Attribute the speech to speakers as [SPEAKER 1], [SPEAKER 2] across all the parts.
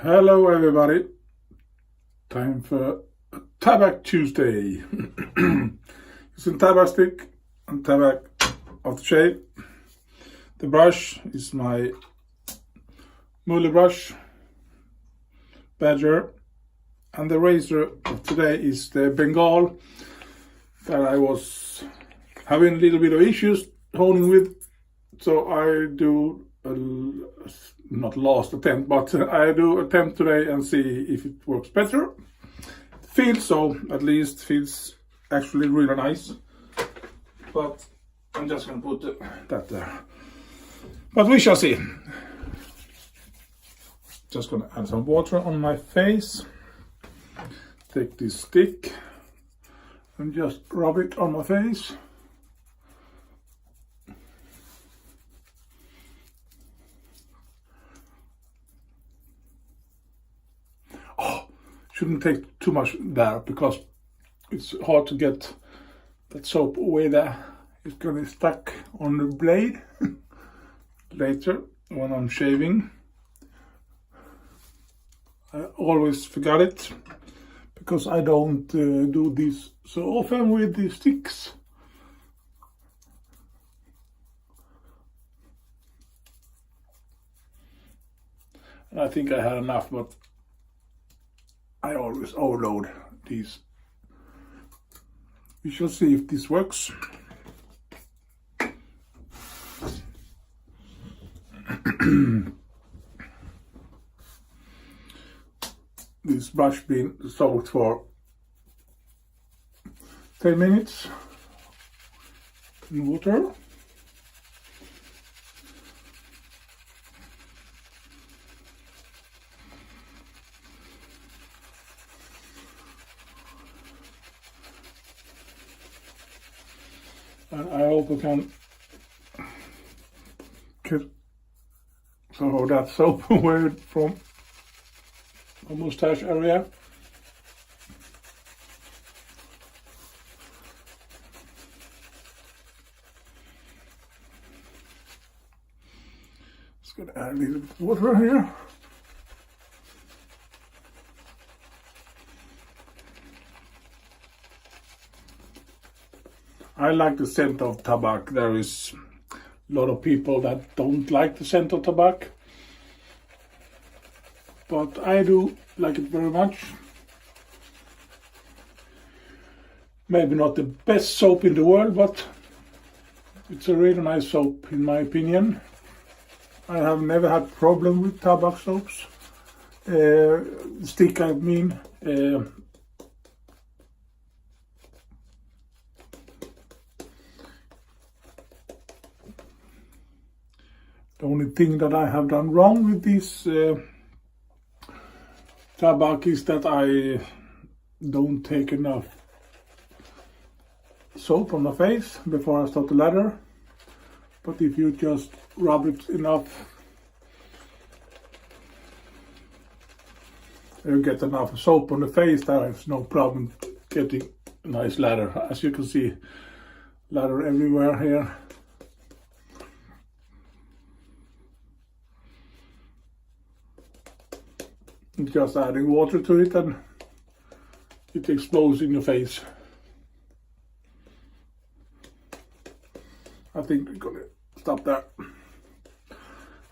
[SPEAKER 1] Hello everybody, time for Tabac Tuesday. Using Tabac stick and Tabac aftershave. The brush is my Muhle brush, Badger, and the razor of today is the Bengall that I was having a little bit of issues honing with, so I do not last attempt, but I do attempt today and see if it works better. Feels so, at least feels actually really nice, but I'm just gonna put that there, but we shall see. Just gonna add some water on my face, take this stick and just rub it on my face. Shouldn't take too much there because it's hard to get that soap away there. It's gonna be stuck on the blade later when I'm shaving. I always forgot it because I don't do this so often with the sticks. And I think I had enough, but I always overload these. We shall see if this works. This brush been soaked for 10 minutes in water. And I also can get some of that soap away from the mustache area. Just gonna add a little bit of water here. I like the scent of Tabac. There is a lot of people that don't like the scent of Tabac, but I do like it very much. Maybe not the best soap in the world, but it's a really nice soap in my opinion. I have never had problem with Tabac soaps. Stick, I mean. The only thing that I have done wrong with this Tabac is that I don't take enough soap on my face before I start the lather. But if you just rub it enough, you get enough soap on the face, there is no problem getting a nice lather. As you can see, lather everywhere here. Just adding water to it and it explodes in your face. I think we're gonna stop there.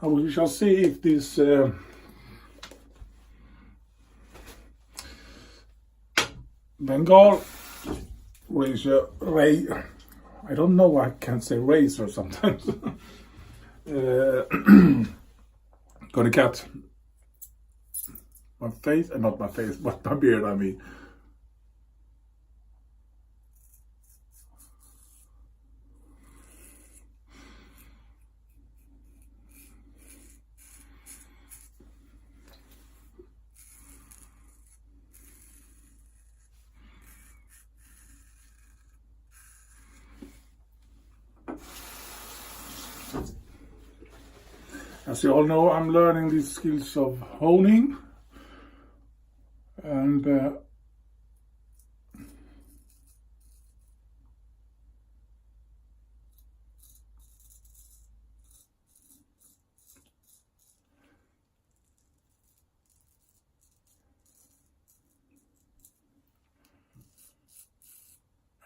[SPEAKER 1] And we shall see if this Bengall razor, I don't know why I can't say razor sometimes. Gonna cut my face, and not my face, but my beard, I mean. As you all know, I'm learning these skills of honing. And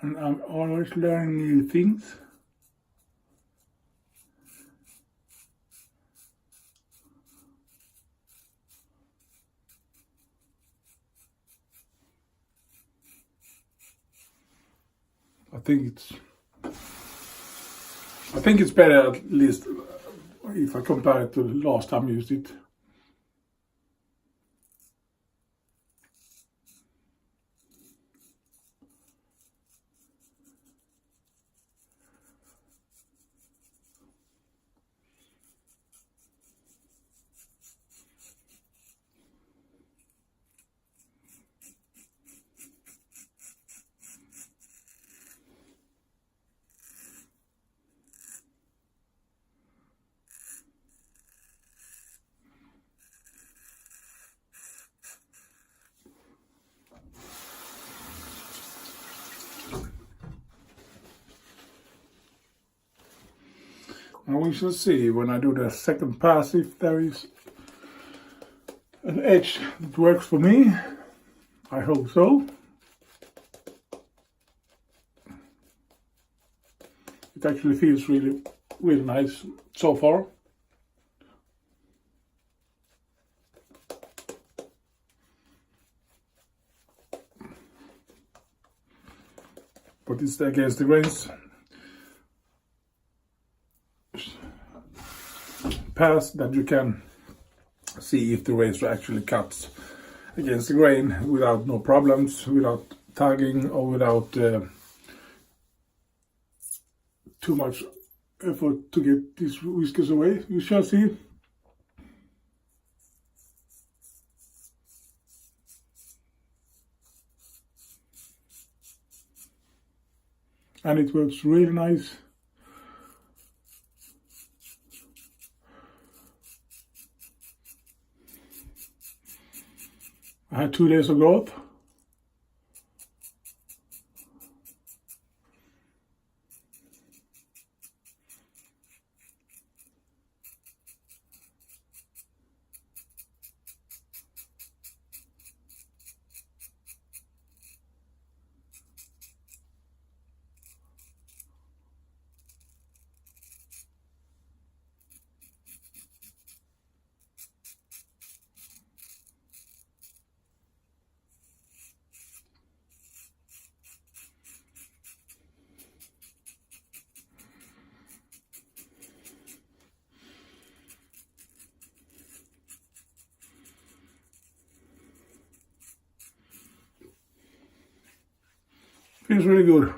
[SPEAKER 1] and I'm always learning new things. I think it's better, at least if I compare it to the last time I used it. And we shall see when I do the second pass if there is an edge that works for me. I hope so. It actually feels really nice so far. But it's against the grains. Pass that you can see if the razor actually cuts against the grain without no problems, without tugging or without too much effort to get these whiskers away. You shall see. And it works really nice. I had 2 days of growth. Feels really good.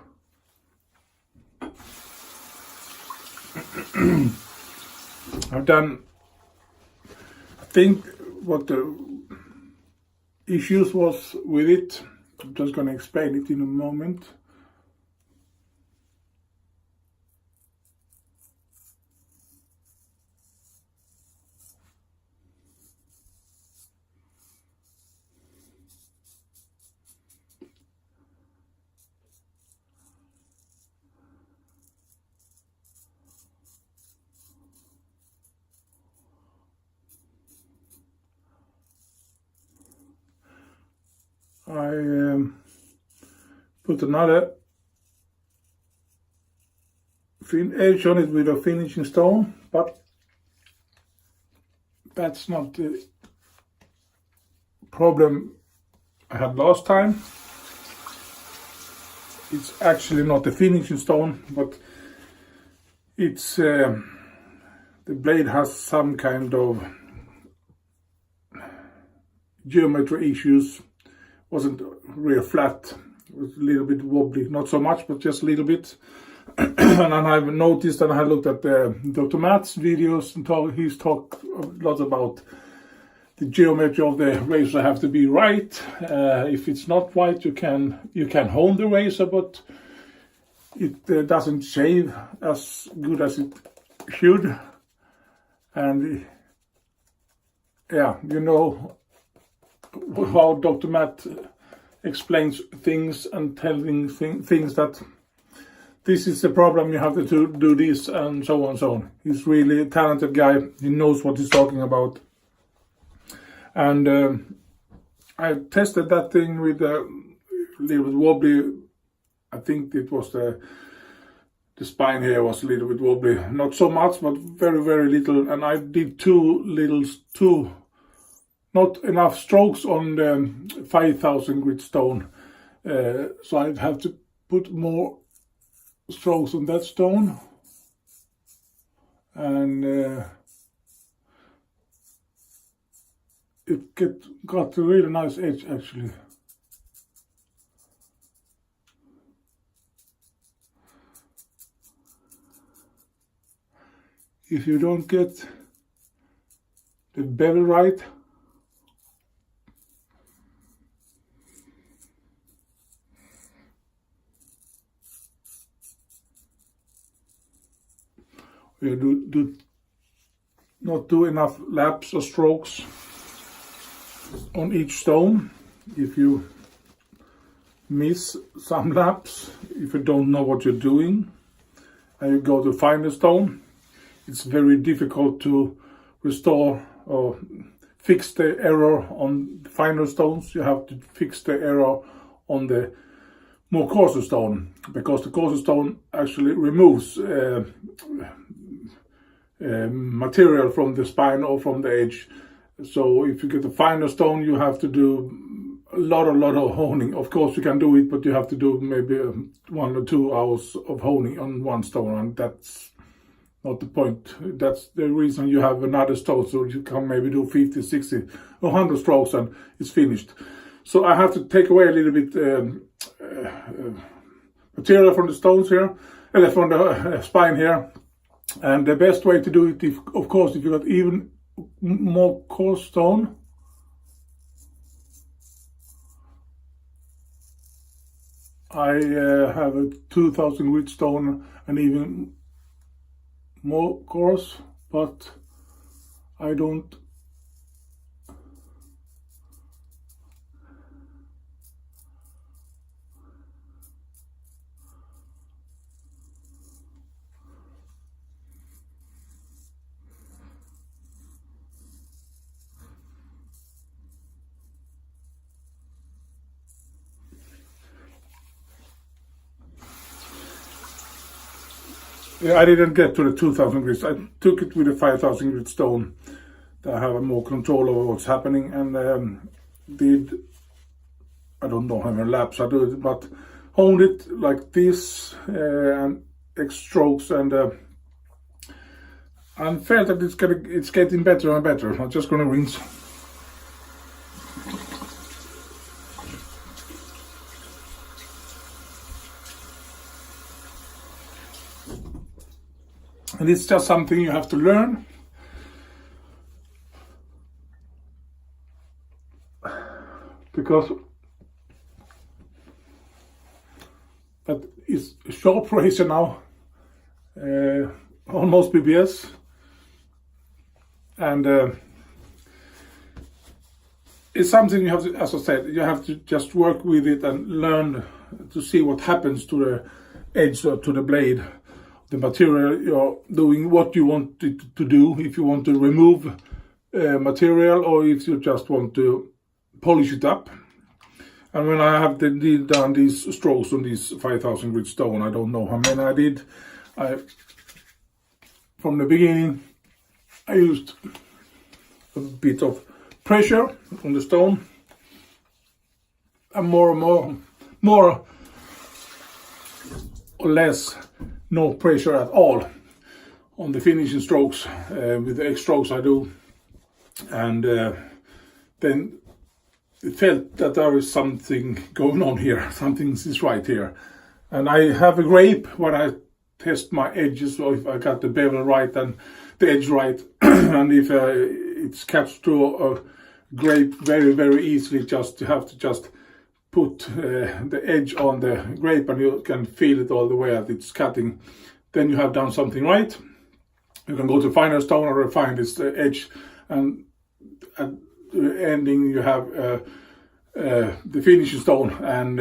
[SPEAKER 1] I've done, I think what the issues was with it. I'm just going to explain it in a moment. I put another thin edge on it with a finishing stone, but that's not the problem I had last time. It's actually not the finishing stone, but it's the blade has some kind of geometry issues. Wasn't real flat, it was a little bit wobbly, not so much, but just a little bit. And I've noticed, and I looked at Dr. Matt's videos, and he's talked a lot about the geometry of the razor have to be right. If it's not right, you can hold the razor, but it doesn't shave as good as it should. And yeah, you know how Dr. Matt explains things and telling things that this is the problem, you have to do this, and so on and so on. He's really a talented guy. He knows what he's talking about. And I tested that thing with a little bit wobbly I think it was the spine here was a little bit wobbly, not so much, but very, very little. And I did two not enough strokes on the 5,000 grit stone. So I'd have to put more strokes on that stone. And it got a really nice edge actually. If you don't get the bevel right, you do not do enough laps or strokes on each stone. If you miss some laps, if you don't know what you're doing, and you go to finer stone, it's very difficult to restore or fix the error on finer stones. You have to fix the error on the more coarser stone, because the coarser stone actually removes material from the spine or from the edge. So if you get a finer stone, you have to do a lot of honing. Of course you can do it, but you have to do maybe 1 or 2 hours of honing on one stone, and that's not the point. That's the reason you have another stone, so you can maybe do 50, 60, 100 strokes and it's finished. So I have to take away a little bit material from the stones here, from the spine here. And the best way to do it, of course, if you got even more coarse stone, I have a 2,000 grit stone and even more coarse, but I don't I didn't get to the 2,000 grits. I took it with a 5,000 grit stone that I have more control over what's happening, and I don't know how many laps I do it, but honed it like this and X strokes, and felt that it's getting better and better. I'm just gonna rinse. And it's just something you have to learn. Because that is a sharp razor now, almost BBS. And it's something you have to, as I said, you have to just work with it and learn to see what happens to the edge or to the blade. The material you're doing, what you want it to do, if you want to remove material or if you just want to polish it up. And when I have done these strokes on this 5,000 grit stone, I don't know how many I did. From the beginning, I used a bit of pressure on the stone, and more or less no pressure at all on the finishing strokes with the X strokes I do. And then it felt that there is something going on here, something is right here. And I have a grape when I test my edges, so if I got the bevel right and the edge right, and if it's catched to a grape very easily, you have to just put the edge on the grape and you can feel it all the way as it's cutting. Then you have done something right. You can go to finer stone or refine this edge, and at the ending you have the finishing stone, and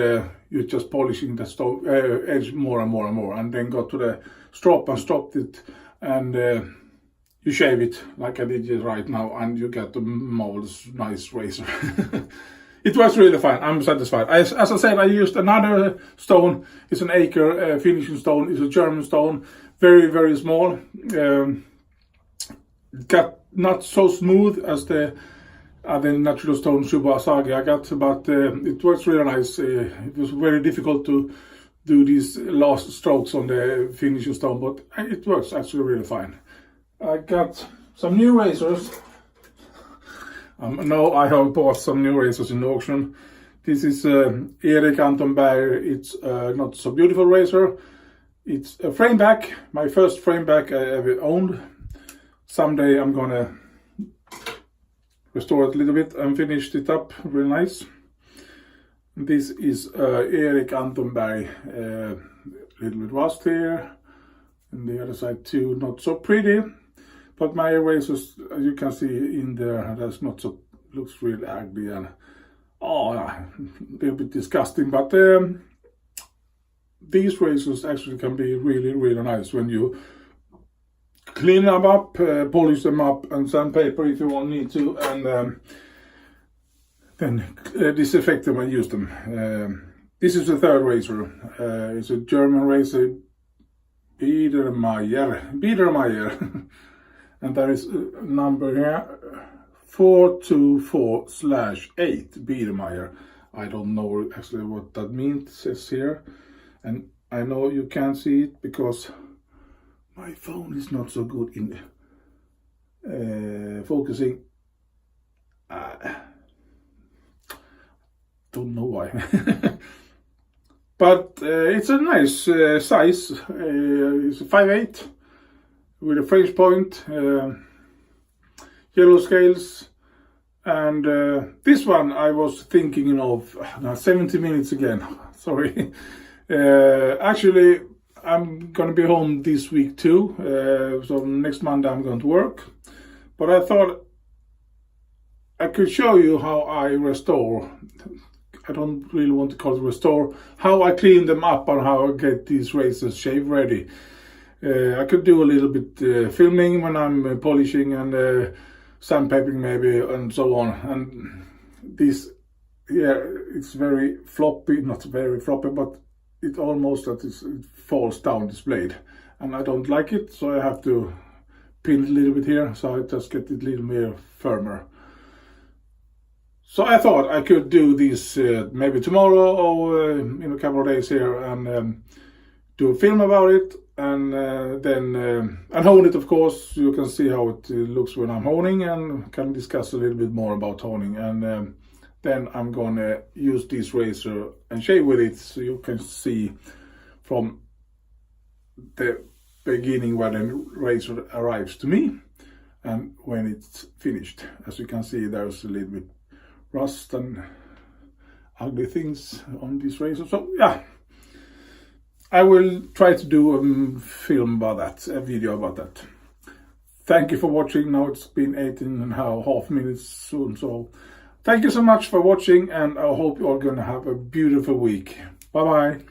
[SPEAKER 1] you're just polishing the stone edge more and more, and then go to the strop and stop it, and you shave it like I did right now, and you get the marvelous nice razor. it was really fine. I'm satisfied. As I said, I used another stone. It's an acre finishing stone. It's a German stone, very, very small. Got not so smooth as the other natural stone Shubasagi I got, but it works really nice. It was very difficult to do these last strokes on the finishing stone, but it works actually really fine. I got some new razors. No, I have bought some new razors in the auction. This is Erik Anton Berg. It's not so beautiful razor. It's a frame back, my first frame back I ever owned. Someday I'm gonna restore it a little bit and finish it up real nice. This is Erik Anton Berg. Little bit rust here, and the other side too, not so pretty. But my razors, as you can see in there, that's not so, looks really ugly and a little bit disgusting. But these razors actually can be really, really nice when you clean them up, polish them up, and sandpaper if you need to, and then disinfect them and use them. This is the third razor. It's a German razor, Biedermeier. And there is a number here, 424/8, Biedermeier. I don't know actually what that means, it says here. And I know you can't see it because my phone is not so good in focusing. Don't know why. But it's a nice size. It's a 5/8 with a French point, yellow scales, and this one I was thinking of. Now 70 minutes again. Sorry. Actually, I'm gonna be home this week too. So next Monday I'm going to work. But I thought I could show you how I restore. I don't really want to call it restore. How I clean them up and how I get these razors shave ready. I could do a little bit filming when I'm polishing and sandpapering maybe and so on. And this, yeah, it's very floppy, not very floppy, but it almost that it falls down this blade. And I don't like it, so I have to pin it a little bit here, so I just get it a little more firmer. So I thought I could do this maybe tomorrow or in a couple of days here and do a film about it. And then hone it, of course. You can see how it looks when I'm honing, and can discuss a little bit more about honing. And then I'm gonna use this razor and shave with it, so you can see from the beginning when the razor arrives to me and when it's finished. As you can see, there's a little bit rust and ugly things on this razor. So yeah. I will try to do a film about that, a video about that. Thank you for watching. Now it's been 18.5 minutes soon. So thank you so much for watching, and I hope you're going to have a beautiful week. Bye bye.